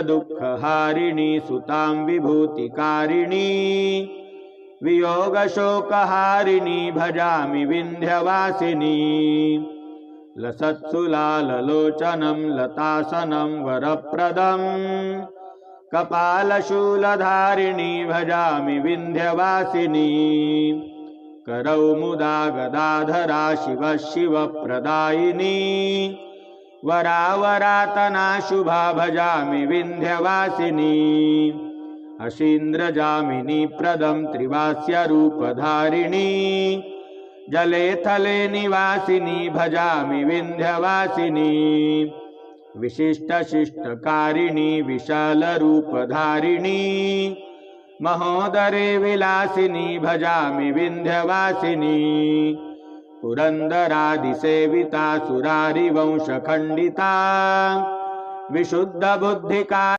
दुःखहारिणी सुतां विभूतिकारिणी वियोगशोकहारिणी भजामि विन्ध्यवासिनी लसत्सुलाललोचनं लतासनं वरप्रदं कपालशूलधारिणी भजामि विन्ध्यवासिनी करौमुदा गदाधरा शिव शिवप्रदायिनी वरावरातना शुभा भजामि विन्ध्यवासिनी अशीन्द्रजामिनी प्रदं त्रिवास्य रूपधारिणी जले थले निवासिनी भजामि विन्ध्यवासिनी विशिष्टशिष्टकारिणी विशालरूपधारिणी महोदरे विलासिनी भजामि विन्ध्यवासिनी पुरन्दरादिसेविता सुरारिवंशखण्डिता विशुद्धबुद्धिका